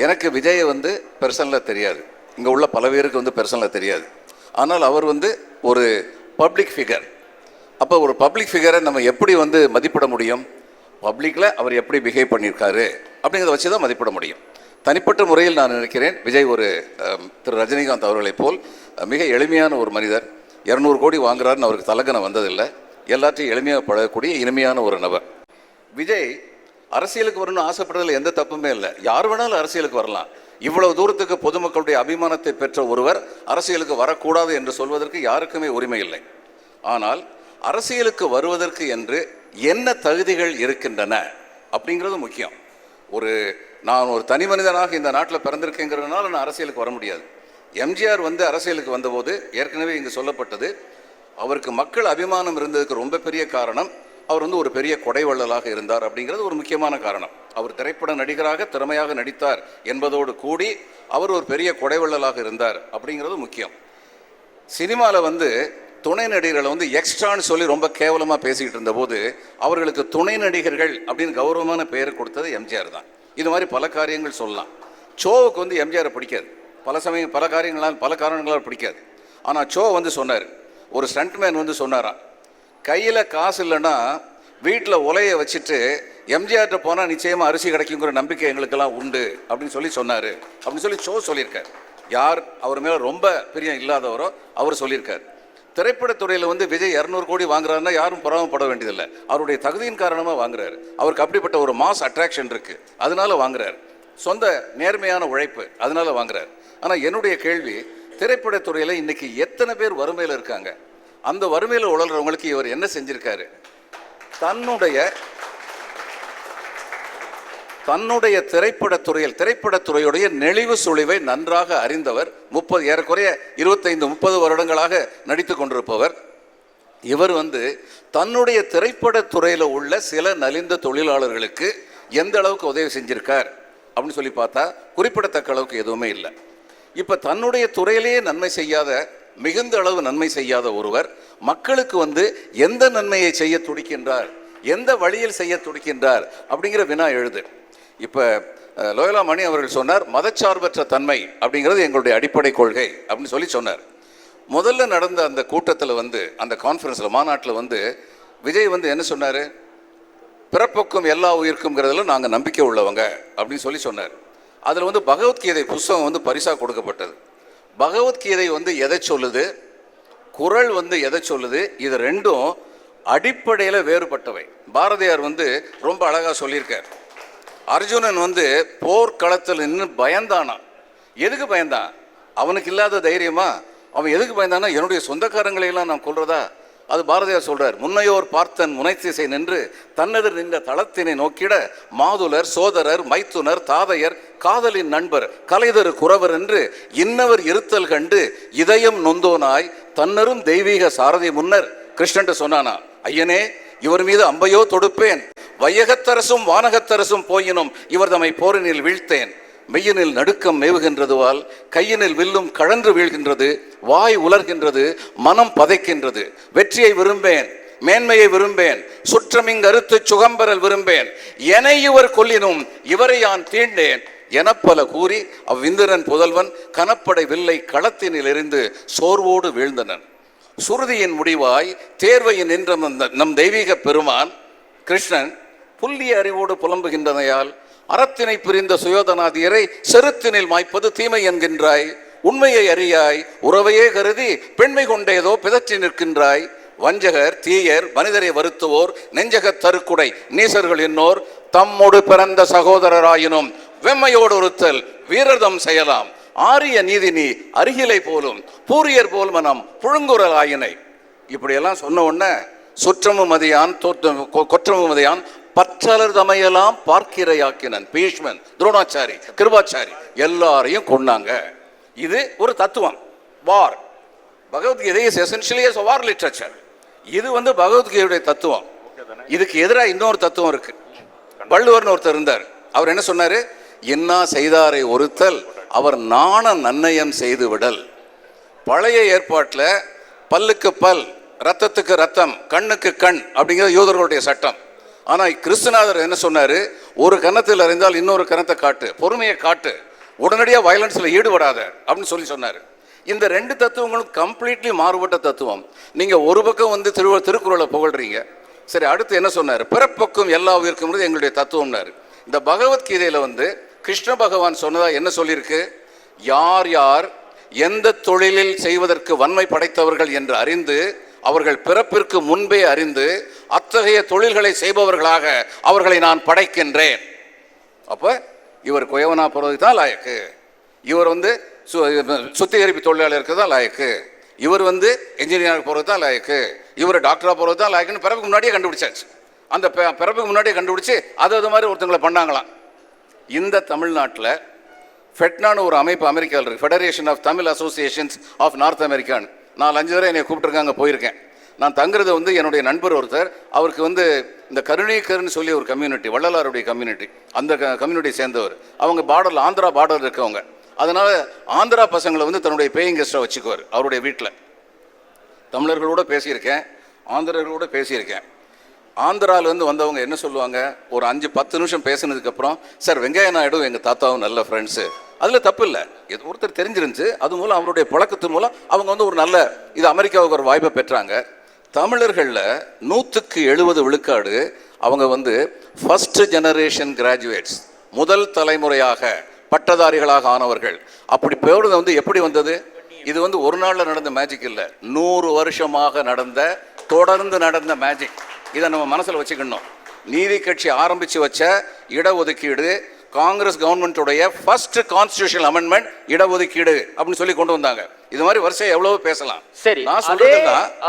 எனக்கு விஜயை வந்து பெர்சனலாக தெரியாது, இங்கே உள்ள பல பேருக்கு வந்து பெர்சனலாக தெரியாது. ஆனால் அவர் வந்து ஒரு பப்ளிக் ஃபிகர். அப்போ ஒரு பப்ளிக் ஃபிகரை நம்ம எப்படி வந்து மதிப்பிட முடியும்? பப்ளிக்கில் அவர் எப்படி பிஹேவ் பண்ணியிருக்காரு அப்படிங்கிறத வச்சு தான் மதிப்பிட முடியும். தனிப்பட்ட முறையில் நான் நினைக்கிறேன் விஜய் ஒரு திரு ரஜினிகாந்த் அவர்களைப் போல் மிக எளிமையான ஒரு மனிதர். 200 கோடி வாங்குறாருன்னு அவருக்கு தலகனை வந்ததில்லை. எல்லாத்தையும் எளிமையாக பழகக்கூடிய இனிமையான ஒரு நபர். விஜய் அரசியலுக்கு வரணும்னு ஆசைப்படுறதுல எந்த தப்புமே இல்லை. யார் வேணாலும் அரசியலுக்கு வரலாம். இவ்வளவு தூரத்துக்கு பொதுமக்களுடைய அபிமானத்தை பெற்ற ஒருவர் அரசியலுக்கு வரக்கூடாது என்று சொல்வதற்கு யாருக்குமே உரிமை இல்லை. ஆனால் அரசியலுக்கு வருவதற்கு என்று என்ன தகுதிகள் இருக்கின்றன அப்படிங்கிறது முக்கியம். நான் ஒரு தனி மனிதனாக இந்த நாட்டில் பிறந்திருக்கேங்கிறதுனால நான் அரசியலுக்கு வர முடியாது. எம்ஜிஆர் வந்து அரசியலுக்கு வந்தபோது ஏற்கனவே இங்கு சொல்லப்பட்டது, அவருக்கு மக்கள் அபிமானம் இருந்ததுக்கு ரொம்ப பெரிய காரணம் அவர் வந்து ஒரு பெரிய கொடைவள்ளலாக இருந்தார் அப்படிங்கிறது ஒரு முக்கியமான காரணம். அவர் திரைப்பட நடிகராக திறமையாக நடித்தார் என்பதோடு கூடி அவர் ஒரு பெரிய கொடைவள்ளலாக இருந்தார் அப்படிங்கிறது முக்கியம். சினிமாவில் வந்து துணை நடிகர்களை வந்து எக்ஸ்ட்ரான்னு சொல்லி ரொம்ப கேவலமாக பேசிக்கிட்டு இருந்தபோது அவர்களுக்கு துணை நடிகர்கள் அப்படின்னு கௌரவமான பெயர் கொடுத்தது எம்ஜிஆர் தான். இது மாதிரி பல காரியங்கள் சொல்லலாம். சோவுக்கு வந்து எம்ஜிஆரை பிடிக்காது, பல காரணங்களால் பிடிக்காது. ஆனால் சோ வந்து சொன்னார், ஒரு ஸ்டண்ட்மேன் வந்து சொன்னாராம், கையில் காசு இல்லைன்னா வீட்டில் உலையை வச்சுட்டு எம்ஜிஆர்கிட்ட போனால் நிச்சயமாக அரிசி கிடைக்குங்கிற நம்பிக்கை எங்களுக்கெல்லாம் உண்டு அப்படின்னு சொல்லி சொன்னார் அப்படின்னு சொல்லி சோ சொல்லியிருக்கார். யார் அவர் மேலே ரொம்ப பிரியம் இல்லாதவரோ அவர் சொல்லியிருக்கார். திரைப்படத்துறையில் வந்து விஜய் 200 கோடி வாங்குறாருன்னா யாரும் புறாமப்பட வேண்டியதில்லை. அவருடைய தகுதியின் காரணமாக வாங்குறாரு. அவருக்கு அப்படிப்பட்ட ஒரு மாஸ் அட்ராக்ஷன் இருக்குது, அதனால வாங்குறாரு. சொந்த நேர்மையான உழைப்பு, அதனால வாங்குறாரு. ஆனால் என்னுடைய கேள்வி, திரைப்படத்துறையில் இன்னைக்கு எத்தனை பேர் வறுமையில் இருக்காங்க? அந்த வறுமையில் உழல்றவங்களுக்கு இவர் என்ன செஞ்சிருக்காரு? தன்னுடைய திரைப்படத்துறையுடைய நெளிவு சுழிவை நன்றாக அறிந்தவர். ஏறக்குறைய 25-30 வருடங்களாக நடித்து கொண்டிருப்பவர். இவர் வந்து தன்னுடைய திரைப்படத்துறையில் உள்ள சில நலிந்த தொழிலாளர்களுக்கு எந்த அளவுக்கு உதவி செஞ்சிருக்கார் அப்படின்னு சொல்லி பார்த்தா குறிப்பிடத்தக்க அளவுக்கு எதுவுமே இல்லை. இப்போ தன்னுடைய துறையிலேயே நன்மை செய்யாத, மிகுந்த அளவு நன்மை செய்யாத ஒருவர் மக்களுக்கு வந்து எந்த நன்மையை செய்ய துடிக்கின்றார், எந்த வழியில் செய்ய துடிக்கின்றார் அப்படிங்கிற வினா எழுது. இப்போ லோயலா மணி அவர்கள் சொன்னார், மதச்சார்பற்ற தன்மை அப்படிங்கிறது எங்களுடைய அடிப்படை கொள்கை அப்படின்னு சொல்லி சொன்னார். முதல்ல நடந்த அந்த கூட்டத்தில் வந்து, அந்த கான்ஃபரன்ஸில், மாநாட்டில் வந்து விஜய் வந்து என்ன சொன்னார்? பிறப்புக்கும் எல்லா உயிருக்கும்ங்கிறதுல நாங்கள் நம்பிக்கை உள்ளவங்க அப்படின்னு சொல்லி சொன்னார். அதில் வந்து பகவத்கீதை புஸ்தகம் வந்து பரிசாக கொடுக்கப்பட்டது. பகவத்கீதை வந்து எதை சொல்லுது, குறள் வந்து எதை சொல்லுது, இது ரெண்டும் அடிப்படையில் வேறுபட்டவை. பாரதியார் வந்து ரொம்ப அழகாக சொல்லியிருக்கார். அர்ஜுனன் வந்து போர்க்களத்தில் நின்று பயந்தானா. எதுக்கு பயந்தான்? அவனுக்கு இல்லாத தைரியமா? அவன் எதுக்கு பயந்தானா, என்னுடைய சொந்தக்காரங்களையெல்லாம் நான் கொல்றதா? அது பாரதியார் சொல்றார், முன்னையோர் பார்த்தன் முனைத்திசை நின்று தன்னெதிர் நின்ற தளத்தினை நோக்கிட மாதுலர் சோதரர் மைத்துனர் தாதையர் காதலின் நண்பர் கலைதரு குறவர் என்று இன்னவர் இருத்தல் கண்டு இதயம் நொந்தோனாய் தன்னரும் தெய்வீக சாரதி முன்னர் கிருஷ்ணன் சொன்னானா, ஐயனே இவர் மீது அம்பையோ தொடுப்பேன், வையகத்தரசும் வானகத்தரசும் போயினும் இவர் தம்மை போரினில் வீழ்த்தேன், மெய்யினில் நடுக்கம் மேவுகின்றதுவால் கையினில் வில்லும் கழன்று வீழ்கின்றது, வாய் உலர்கின்றது, மனம் பதைக்கின்றது, வெற்றியை விரும்பேன், மேன்மையை விரும்பேன், சுற்றமிங் அறுத்து சுகம்பரல் விரும்பேன், என இவர் கொல்லினும் இவரை யான் தீண்டேன் எனப்பல கூறி அவ்விந்திரன் புதல்வன் கனப்படை வில்லை களத்தினில் எறிந்து சோர்வோடு வீழ்ந்தனன். சுருதியின் முடிவாய் தேர்வையின் நின்ற நம் தெய்வீக பெருமான் கிருஷ்ணன் புல்லிய அறிவோடு புலம்புகின்றனையால் அறத்தினை பிரிந்த சுயோதனாதியரை செருத்தினில் மாய்ப்பது தீமை என்கின்றாய், உண்மையை அறியாய் உறவையே கருதி பெண்மை கொண்டேதோ பிதற்றி நிற்கின்றாய், வஞ்சகர் தீயர் மனிதரை வருத்துவோர் நெஞ்சக தருக்குடை நீசர்கள் என்னோர் தம்மோடு பிறந்த சகோதரராயினும் வெம்மையோடு ஒருத்தல் வீரதம் செய்யலாம், ஆரிய நீதி நீ அருகிலை போலும் பூரியர் போல் மனம் புழுங்குரல் ஆயினை. இப்படியெல்லாம் சொன்ன உடனே சுற்றமும் மதியான் கொற்றமும் மதியான் பற்றலர் தமையெல்லாம் பார்க்கிறையாக்கினன் பீஷ்மன் துரோணாச்சாரி கிருபாச்சாரி எல்லாரையும் கொண்டாங்க. இது ஒரு தத்துவம். War, Bhagavad Gita is essentially a war literature. இது வந்து பகவத்கீதையுடைய தத்துவம். இதுக்கு எதிராக இன்னொரு தத்துவம் இருக்கு. வள்ளுவர்னு ஒருத்தர் இருந்தார். அவர் என்ன சொன்னாரு? இன்னா செய்தாரை ஒருத்தல் அவர் நாண நன்னயம் செய்து விடல். பழைய ஏற்பாட்டில் பல்லுக்கு பல், ரத்தத்துக்கு ரத்தம், கண்ணுக்கு கண் அப்படிங்கிறது யூதர்களுடைய சட்டம். ஆனால் கிறிஸ்துநாதர் என்ன சொன்னார்? ஒரு கன்னத்தில் அறிந்தால் இன்னொரு கன்னத்தை காட்டு, பொறுமையை காட்டு, உடனடியாக வயலன்ஸில் ஈடுபடாத அப்படின்னு சொன்னார். இந்த ரெண்டு தத்துவங்களும் கம்ப்ளீட்லி மாறுபட்ட தத்துவம். நீங்கள் ஒரு பக்கம் வந்து திருக்குறளை புகழ்றீங்க, சரி, அடுத்து என்ன சொன்னார்? பிறப்பக்கும் எல்லா உயிருக்கும் எங்களுடைய தத்துவம்னாரு. இந்த பகவத்கீதையில் வந்து கிருஷ்ண பகவான் சொன்னதா என்ன சொல்லியிருக்கு? யார் யார் எந்த தொழிலில் செய்வதற்கு வன்மை படைத்தவர்கள் என்று அறிந்து, அவர்கள் பிறப்பிற்கு முன்பே அறிந்து அத்தகைய தொழில்களை செய்பவர்களாக அவர்களை நான் படைக்கின்றேன். அப்போ இவர் குயவனா போகிறதுக்கு தான் லாயக்கு, இவர் வந்து சுத்திகரிப்பு தொழிலாளருக்கு தான் லாயக்கு, இவர் வந்து என்ஜினியராக போகிறது தான் லாயக்கு, இவர் டாக்டராக போகிறது தான் லாயக்குன்னு பிறப்புக்கு முன்னாடியே கண்டுபிடிச்சாச்சு. அந்த பிறப்புக்கு முன்னாடியே கண்டுபிடிச்சி அது மாதிரி ஒருத்தங்களை பண்ணாங்களாம். இந்த தமிழ்நாட்டில் ஃபெட்னான்னு ஒரு அமைப்பு அமெரிக்காவில் இருக்குது, federation of Tamil associations of North அமெரிக்கான்னு. 4-5 தடவை என்னை கூப்பிட்டுருக்காங்க, போயிருக்கேன். நான் தங்குறது வந்து என்னுடைய நண்பர் ஒருத்தர், அவருக்கு வந்து இந்த கருணீக்கர்னு சொல்லி ஒரு கம்யூனிட்டி, வள்ளலாருடைய கம்யூனிட்டி, அந்த கம்யூனிட்டியை சேர்ந்தவர். அவங்க பார்டரில், ஆந்திரா பார்டர் இருக்கவங்க. அதனால் ஆந்திரா பசங்களை வந்து தன்னுடைய பேயிங் கெஸ்ட்டாக வச்சுக்குவார் அவருடைய வீட்டில். தமிழர்களோடு பேசியிருக்கேன், ஆந்திரர்களோடு பேசியிருக்கேன். ஆந்திராவிலேருந்து வந்தவங்க என்ன சொல்லுவாங்க? ஒரு 5-10 நிமிஷம் பேசினதுக்கப்புறம், சார் வெங்கையா நாயுடு எங்கள் தாத்தாவும் நல்ல ஃப்ரெண்ட்ஸு, அதில் தப்பு இல்லை, இது ஒருத்தர் தெரிஞ்சிருந்துச்சு, அது மூலம் அவருடைய பழக்கத்தின் மூலம் அவங்க வந்து ஒரு நல்ல இது அமெரிக்காவுக்கு ஒரு வாய்ப்பை பெற்றாங்க. தமிழர்களில் 100% விழுக்காடு அவங்க வந்து ஃபர்ஸ்ட் ஜெனரேஷன் கிராஜுவேட்ஸ், முதல் தலைமுறையாக பட்டதாரிகளாக ஆனவர்கள். அப்படி போகிறது வந்து எப்படி வந்தது? இது வந்து ஒரு நாளில் நடந்த மேஜிக் இல்லை, 100 வருஷமாக நடந்த, தொடர்ந்து நடந்த மேஜிக். இதை நம்ம மனசில் வச்சுக்கணும். நீதி கட்சி ஆரம்பித்து வச்ச இடஒதுக்கீடு, காங்கிரஸ் கவர்மெண்ட்டுடைய ஃபர்ஸ்ட் கான்ஸ்டிடியூஷனல் அமெண்ட்மெண்ட் இடஒதுக்கீடு அப்படின்னு சொல்லி கொண்டு வந்தாங்க. இது மாதிரி வருஷம் எவ்வளவு பேசலாம். சரி,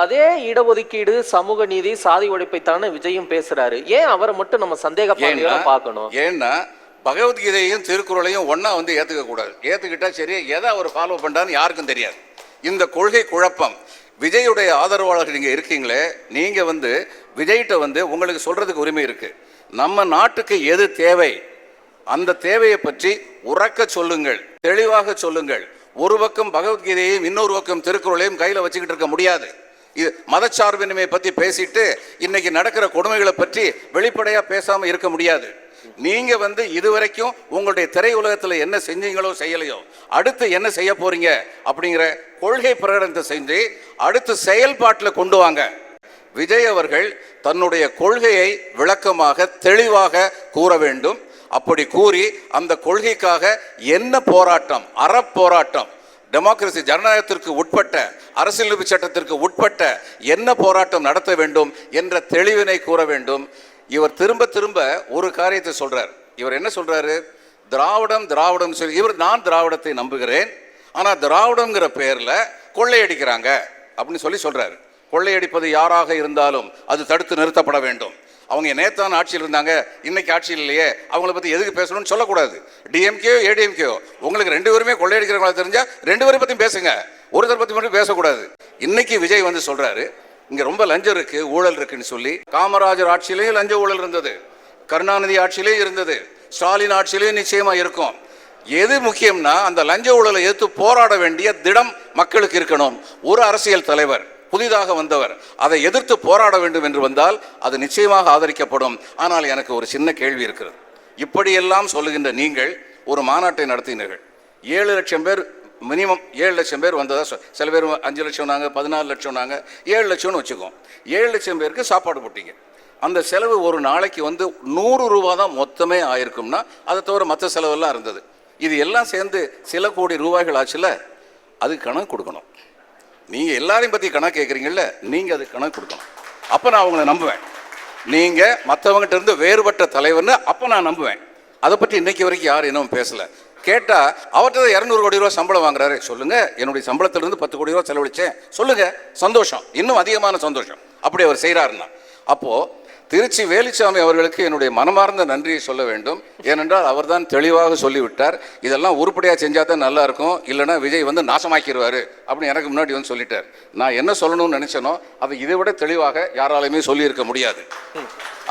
அதே இடஒதுக்கீடு, சமூக நீதி, சாதி ஒழிப்பை தானே விஜயும் பேசுறாரு. ஏன் அவரை மட்டும் நம்ம சந்தேகப்பட பார்க்கணும்? ஏன்னா பகவத்கீதையும் திருக்குறளையும் ஒன்னா வந்து ஏத்துக்க கூடாது. ஏத்துக்கிட்டா சரி, எதை அவர் ஃபாலோ பண்றான்னு யாருக்கும் தெரியாது. இந்த கொள்கை குழப்பம். விஜயுடைய ஆதரவாளர்கள் நீங்க இருக்கீங்களே, நீங்க வந்து விஜய்கிட்ட வந்து உங்களுக்கு சொல்றதுக்கு உரிமை இருக்கு. நம்ம நாட்டுக்கு எது தேவை, அந்த தேவையை பற்றி உறக்க சொல்லுங்கள், தெளிவாக சொல்லுங்கள். ஒரு பக்கம் பகவத்கீதையையும் இன்னொரு பக்கம் திருக்குறளையும் கையில் வச்சுக்கிட்டு இருக்க முடியாது. இது மதச்சார்பின்மையை பற்றி பேசிட்டு இன்னைக்கு நடக்கிற கொடுமைகளை பற்றி வெளிப்படையாக பேசாமல் இருக்க முடியாது. நீங்க வந்து இதுவரைக்கும் உங்களுடைய திரை உலகத்தில் என்ன செஞ்சீங்களோ செய்யலையோ, அடுத்து என்ன செய்ய போறீங்க அப்படிங்கிற கொள்கை பிரகடனத்தை செஞ்சு அடுத்து செயல்பாட்டில் கொண்டு வாங்க. விஜய் அவர்கள் தன்னுடைய கொள்கையை விளக்கமாக தெளிவாக கூற வேண்டும். அப்படி கூறி அந்த கொள்கைக்காக என்ன போராட்டம், அறப்போராட்டம், டெமோக்ரசி ஜனநாயகத்திற்கு உட்பட்ட, அரசியலமைப்பு சட்டத்திற்கு உட்பட்ட என்ன போராட்டம் நடத்த வேண்டும் என்ற தெளிவினை கூற வேண்டும். இவர் திரும்ப திரும்ப ஒரு காரியத்தை சொல்றார். இவர் என்ன சொல்றாரு? திராவிடம் திராவிடம் சொல்லி இவர், நான் திராவிடத்தை நம்புகிறேன், ஆனால் திராவிடம்ங்கிற பெயர்ல கொள்ளையடிக்கிறாங்க அப்படின்னு சொல்றாரு. கொள்ளையடிப்பது யாராக இருந்தாலும் அது தடுத்து நிறுத்தப்பட வேண்டும். அவங்க நேத்தான் ஆட்சியில் இருந்தாங்க, இன்னைக்கு ஆட்சியில் இல்லையே, அவங்கள பற்றி எதுக்கு பேசணும்னு சொல்லக்கூடாது. டிஎம்கேயோ ஏடிஎம்கேயோ உங்களுக்கு 2 பேருமே கொள்ளையடிக்கிறவங்களா தெரிஞ்சா 2 பேரை பற்றியும் பேசுங்க, ஒருத்தர் பற்றி மட்டும் பேசக்கூடாது. இன்னைக்கு விஜய் வந்து சொல்றாரு இங்க ரொம்ப லஞ்சம் இருக்கு, ஊழல் இருக்குன்னு சொல்லி. காமராஜர் ஆட்சியிலேயும் லஞ்ச ஊழல் இருந்தது, கருணாநிதி ஆட்சியிலேயும் இருந்தது, ஸ்டாலின் ஆட்சியிலேயும் நிச்சயமா இருக்கும். எது முக்கியம்னா அந்த லஞ்ச ஊழலை எதிர்த்து போராட வேண்டிய திடம் மக்களுக்கு இருக்கணும். ஒரு அரசியல் தலைவர் புதிதாக வந்தவர் அதை எதிர்த்து போராட வேண்டும் என்று வந்தால் அது நிச்சயமாக ஆதரிக்கப்படும். ஆனால் எனக்கு ஒரு சின்ன கேள்வி இருக்கிறது. இப்படியெல்லாம் சொல்லுகின்ற நீங்கள் ஒரு மாநாட்டை நடத்தினீர்கள், 7 லட்சம் பேர், மினிமம் 7 லட்சம் பேர் வந்ததா, சில பேர் 5 லட்சம் நாங்க, 14 லட்சம் நாங்க, 7 லட்சம்னு வச்சுக்கோம். 7 லட்சம் பேருக்கு சாப்பாடு போட்டீங்க. அந்த செலவு ஒரு நாளைக்கு வந்து 100 ரூபா தான் மொத்தமே ஆயிருக்கும்னா, அதை தவிர மற்ற செலவெல்லாம் இருந்தது. இது எல்லாம் சேர்ந்து சில கோடி ரூபாய்கள் ஆச்சுல, அதுக்கு கணக்கு கொடுக்கணும். நீங்க எல்லாரையும் பத்தி கணக்கு கேட்குறீங்கல்ல, நீங்க அதுக்கு கணக்கு கொடுக்கணும். அப்ப நான் அவங்களை நம்புவேன். நீங்க மற்றவங்ககிட்ட இருந்து வேறுபட்ட தலைவர்னு அப்ப நான் நம்புவேன். அதை பற்றி இன்னைக்கு வரைக்கும் யாரும் இன்னும் பேசல. கேட்டா அவர்கிட்ட 200 கோடி ரூபா சம்பளம் வாங்குறாரு, சொல்லுங்க என்னுடைய சம்பளத்திலிருந்து 10 கோடி ரூபா செலவழிச்சேன், சொல்லுங்க, சந்தோஷம், இன்னும் அதிகமான சந்தோஷம். அப்படி அவர் செய்கிறாருன்னா, அப்போ திருச்சி வேலுச்சாமி அவர்களுக்கு என்னுடைய மனமார்ந்த நன்றியை சொல்ல வேண்டும். ஏனென்றால் அவர்தான் தெளிவாக சொல்லிவிட்டார், இதெல்லாம் உருப்படியாக செஞ்சால் தான் நல்லா இருக்கும், இல்லைனா விஜய் வந்து நாசமாக்கிடுவார் அப்படின்னு எனக்கு முன்னாடி வந்து சொல்லிட்டார். நான் என்ன சொல்லணும்னு நினைச்சனோ அதை இதை விட தெளிவாக யாராலையுமே சொல்லியிருக்க முடியாது.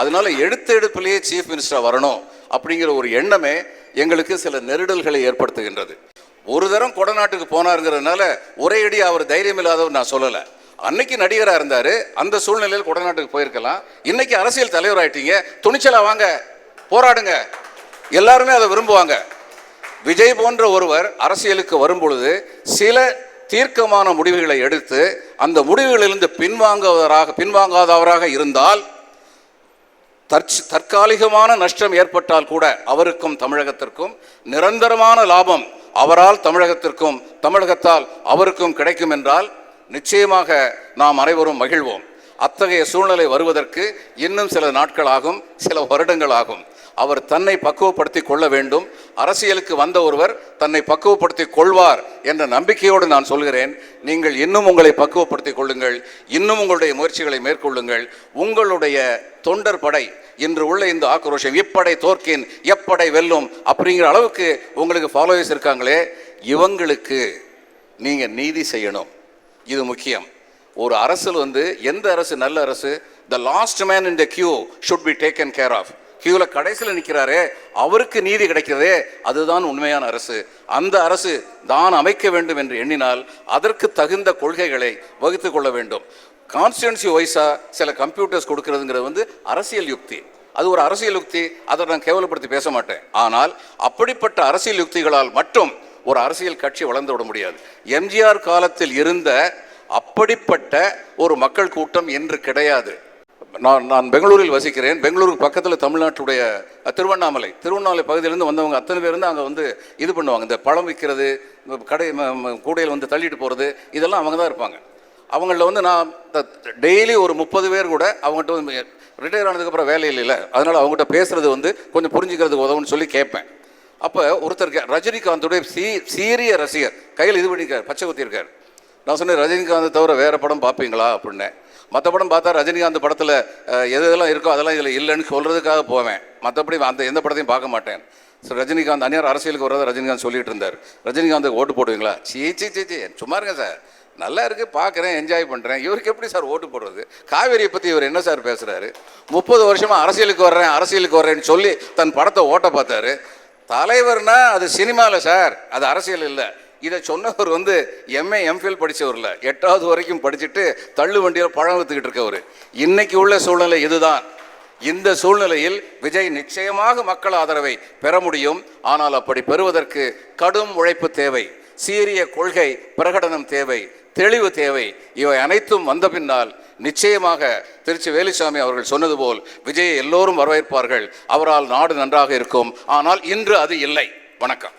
அதனால எடுப்பிலேயே சீஃப் மினிஸ்டர் வரணும் அப்படிங்கிற ஒரு எண்ணமே எங்களுக்கு சில நெருடல்களை ஏற்படுத்துகின்றது. ஒரு தரம் கொடநாட்டுக்கு போனாருங்கிறதுனால ஒரே அடி அவர் தைரியம் இல்லாதவர் நான் சொல்லலை. அன்னைக்கு நடிகராக இருந்தார், அந்த சூழ்நிலையில் கொடநாட்டுக்கு போயிருக்கலாம். இன்னைக்கு அரசியல் தலைவர் ஆயிட்டீங்க, துணிச்சலா வாங்க, போராடுங்க, எல்லாருமே அதை விரும்புவாங்க. விஜய் போன்ற ஒருவர் அரசியலுக்கு வரும்பொழுது சில தீர்க்கமான முடிவுகளை எடுத்து அந்த முடிவுகளிலிருந்து பின்வாங்காதவராக இருந்தால் தற்காலிகமான நஷ்டம் ஏற்பட்டால் கூட அவருக்கும் தமிழகத்திற்கும் நிரந்தரமான லாபம் அவரால் தமிழகத்திற்கும் தமிழகத்தால் அவருக்கும் கிடைக்கும் என்றால் நிச்சயமாக நாம் அனைவரும் மகிழ்வோம். அத்தகைய சூழ்நிலை வருவதற்கு இன்னும் சில நாட்கள் ஆகும், சில வருடங்கள் ஆகும். அவர் தன்னை பக்குவப்படுத்தி கொள்ள வேண்டும். அரசியலுக்கு வந்த ஒருவர் தன்னை பக்குவப்படுத்தி கொள்வார் என்ற நம்பிக்கையோடு நான் சொல்கிறேன். நீங்கள் இன்னும் உங்களை பக்குவப்படுத்தி கொள்ளுங்கள், இன்னும் உங்களுடைய முயற்சிகளை மேற்கொள்ளுங்கள். உங்களுடைய தொண்டர் படை இன்று உள்ள இந்த ஆக்ரோஷம், இப்படை தோற்கின் எப்படை வெல்லும் அப்படிங்கிற அளவுக்கு உங்களுக்கு ஃபாலோவர்ஸ் இருக்காங்களே, இவங்களுக்கு நீங்கள் நீதி செய்யணும். இது முக்கியம். ஒரு அரசில் எந்த அரசு நல்ல அரசு? The last man in the queue should be taken care of. கியூவில் கடைசியில் நிற்கிறாரே, அவருக்கு நீதி கிடைக்கிறதே, அதுதான் உண்மையான அரசு. அந்த அரசு தான் அமைக்க வேண்டும் என்று எண்ணினால் அதற்கு தகுந்த கொள்கைகளை வகுத்து கொள்ள வேண்டும். கான்ஸ்டிடுவன்சி வைஸாக சில கம்ப்யூட்டர்ஸ் கொடுக்கறதுங்கிறது அரசியல் யுக்தி. அது ஒரு அரசியல் யுக்தி, அதை நான் கேவலப்படுத்தி பேச மாட்டேன். ஆனால் அப்படிப்பட்ட அரசியல் யுக்திகளால் மட்டும் ஒரு அரசியல் கட்சி வளர்ந்து விட முடியாது. எம்ஜிஆர் காலத்தில் இருந்த அப்படிப்பட்ட ஒரு மக்கள் கூட்டம் என்று கிடையாது. நான் பெங்களூரில் வசிக்கிறேன். பெங்களூருக்கு பக்கத்தில் தமிழ்நாட்டுடைய திருவண்ணாமலை பகுதியிலேருந்து வந்தவங்க அத்தனை பேர் அங்கே இது பண்ணுவாங்க. இந்த பழம் விற்கிறது, கடை கூடையில் தள்ளிட்டு போகிறது, இதெல்லாம் அவங்க தான் இருப்பாங்க. அவங்களில் நான் டெய்லி ஒரு 30 பேர் கூட அவங்ககிட்ட ரிட்டையர் ஆனதுக்கப்புறம் வேலை இல்லை, அதனால் அவங்ககிட்ட பேசுகிறது கொஞ்சம் புரிஞ்சுக்கிறதுக்கு உதவுன்னு சொல்லி கேட்பேன். அப்போ ஒருத்தருக்கு ரஜினிகாந்தோடைய சீரிய ரசிகர் கையில் இது பண்ணியிருக்கார், பச்சை குத்தியிருக்கார். நான் சொன்னேன், ரஜினிகாந்தை தவிர வேறு படம் பார்ப்பீங்களா அப்படின்னேன். மற்ற படம் பார்த்தா ரஜினிகாந்த் படத்தில் எதெல்லாம் இருக்கோ அதெல்லாம் இதில் இல்லைன்னு சொல்கிறதுக்காக போவேன், மற்றபடி எந்த படத்தையும் பார்க்க மாட்டேன். ஸோ ரஜினிகாந்த் அந்நியார் அரசியலுக்கு வர்றதை ரஜினிகாந்த் சொல்லிட்டு இருந்தார். ரஜினிகாந்துக்கு ஓட்டு போடுவீங்களா? சீ சும்மா இருங்க சார், நல்லா இருக்குது, பார்க்குறேன், என்ஜாய் பண்ணுறேன். இவருக்கு எப்படி சார் ஓட்டு போடுறது? காவேரியை பற்றி இவர் என்ன சார் பேசுகிறாரு? 30 வருஷமாக அரசியலுக்கு வர்றேன்னு சொல்லி தன் படத்தை ஓட்ட பார்த்தாரு. தலைவர்னா அது சினிமாவில் சார், அது அரசியல் இல்லை. இதை சொன்னவர் எம்ஏ எம்ஃபில் படித்தவர் இல்லை, 8வது வரைக்கும் படிச்சுட்டு தள்ளு வண்டியில் பழம் வித்துக்கிட்டு இருக்கவர். இன்னைக்கு உள்ள சூழ்நிலை இதுதான். இந்த சூழ்நிலையில் விஜய் நிச்சயமாக மக்கள் ஆதரவை பெற முடியும். ஆனால் அப்படி பெறுவதற்கு கடும் உழைப்பு தேவை, சீரிய கொள்கை பிரகடனம் தேவை, தெளிவு தேவை. இவை அனைத்தும் வந்த பின்னால் நிச்சயமாக திருச்சி வேலுசாமி அவர்கள் சொன்னது போல் விஜயை எல்லோரும் வரவேற்பார்கள். அவரால் நாடு நன்றாக இருக்கும். ஆனால் இன்று அது இல்லை. வணக்கம்.